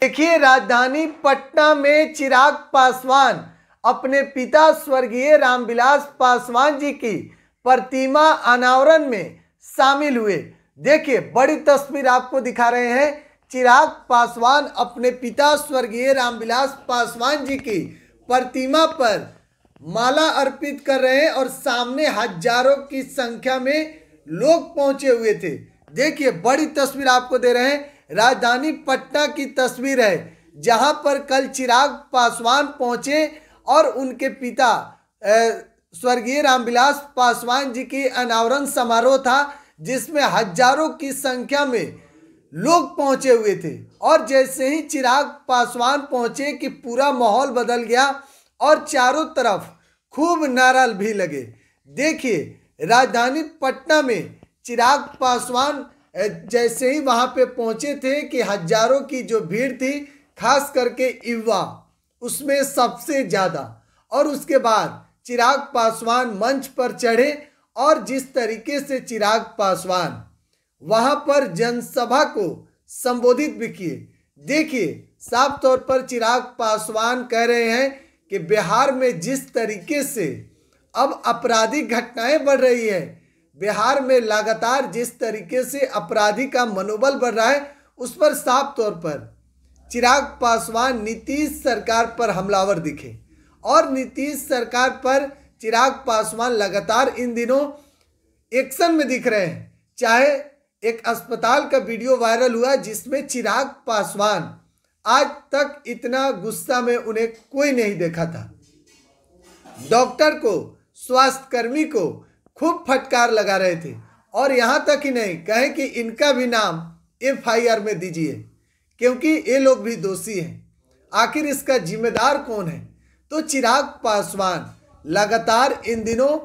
देखिए, राजधानी पटना में चिराग पासवान अपने पिता स्वर्गीय रामविलास पासवान जी की प्रतिमा अनावरण में शामिल हुए। देखिए, बड़ी तस्वीर आपको दिखा रहे हैं। चिराग पासवान अपने पिता स्वर्गीय रामविलास पासवान जी की प्रतिमा पर माला अर्पित कर रहे हैं और सामने हजारों की संख्या में लोग पहुंचे हुए थे। देखिए, बड़ी तस्वीर आपको दे रहे हैं। राजधानी पटना की तस्वीर है, जहां पर कल चिराग पासवान पहुंचे और उनके पिता स्वर्गीय रामविलास पासवान जी की अनावरण समारोह था, जिसमें हजारों की संख्या में लोग पहुंचे हुए थे। और जैसे ही चिराग पासवान पहुंचे कि पूरा माहौल बदल गया और चारों तरफ खूब नारा भी लगे। देखिए, राजधानी पटना में चिराग पासवान जैसे ही वहां पे पहुंचे थे कि हजारों की जो भीड़ थी, खास करके युवा उसमें सबसे ज्यादा। और उसके बाद चिराग पासवान मंच पर चढ़े और जिस तरीके से चिराग पासवान वहां पर जनसभा को संबोधित भी किए। देखिए, साफ तौर पर चिराग पासवान कह रहे हैं कि बिहार में जिस तरीके से अब आपराधिक घटनाएं बढ़ रही है, बिहार में लगातार जिस तरीके से अपराधी का मनोबल बढ़ रहा है, उस पर साफ तौर पर चिराग पासवान नीतीश सरकार पर हमलावर दिखे। और नीतीश सरकार पर चिराग पासवान लगातार इन दिनों एक्शन में दिख रहे हैं। चाहे एक अस्पताल का वीडियो वायरल हुआ जिसमें चिराग पासवान आज तक इतना गुस्सा में उन्हें कोई नहीं देखा था। डॉक्टर को, स्वास्थ्यकर्मी को खूब फटकार लगा रहे थे और यहां तक ही नहीं कहे कि इनका भी नाम FIR में दीजिए, क्योंकि ये लोग भी दोषी हैं। आखिर इसका जिम्मेदार कौन है? तो चिराग पासवान लगातार इन दिनों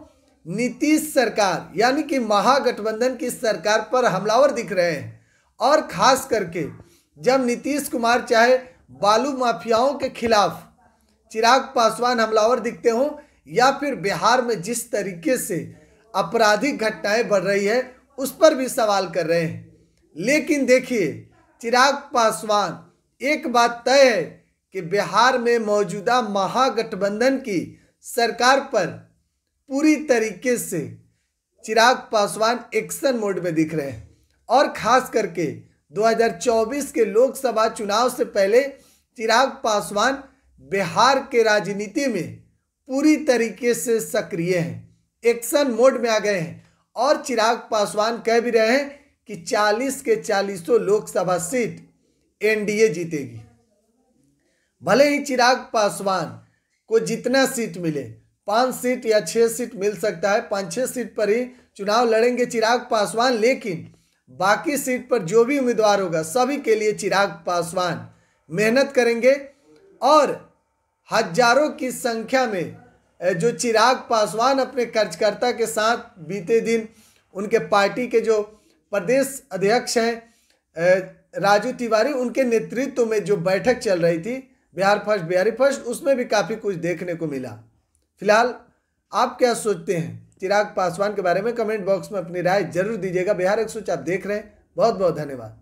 नीतीश सरकार यानी कि महागठबंधन की सरकार पर हमलावर दिख रहे हैं। और खास करके जब नीतीश कुमार चाहे बालू माफियाओं के खिलाफ चिराग पासवान हमलावर दिखते हों, या फिर बिहार में जिस तरीके से आपराधिक घटनाएं बढ़ रही है उस पर भी सवाल कर रहे हैं। लेकिन देखिए, चिराग पासवान एक बात तय है कि बिहार में मौजूदा महागठबंधन की सरकार पर पूरी तरीके से चिराग पासवान एक्शन मोड में दिख रहे हैं। और खास करके 2024 के लोकसभा चुनाव से पहले चिराग पासवान बिहार के राजनीति में पूरी तरीके से सक्रिय हैं, एक्शन मोड में आ गए हैं। और चिराग पासवान कह भी रहे हैं कि 40 के 40 लोकसभा सीट NDA जीतेगी। भले ही चिराग पासवान को जितना सीट मिले, 5 सीट या 6 सीट मिल सकता है, 5-6 सीट पर ही चुनाव लड़ेंगे चिराग पासवान, लेकिन बाकी सीट पर जो भी उम्मीदवार होगा सभी के लिए चिराग पासवान मेहनत करेंगे। और हजारों की संख्या में जो चिराग पासवान अपने कार्यकर्ता के साथ बीते दिन उनके पार्टी के जो प्रदेश अध्यक्ष हैं राजू तिवारी, उनके नेतृत्व में जो बैठक चल रही थी बिहार फर्स्ट बिहारी फर्स्ट, उसमें भी काफ़ी कुछ देखने को मिला। फिलहाल आप क्या सोचते हैं चिराग पासवान के बारे में? कमेंट बॉक्स में अपनी राय जरूर दीजिएगा। बिहार 100 आप देख रहे हैं। बहुत बहुत धन्यवाद।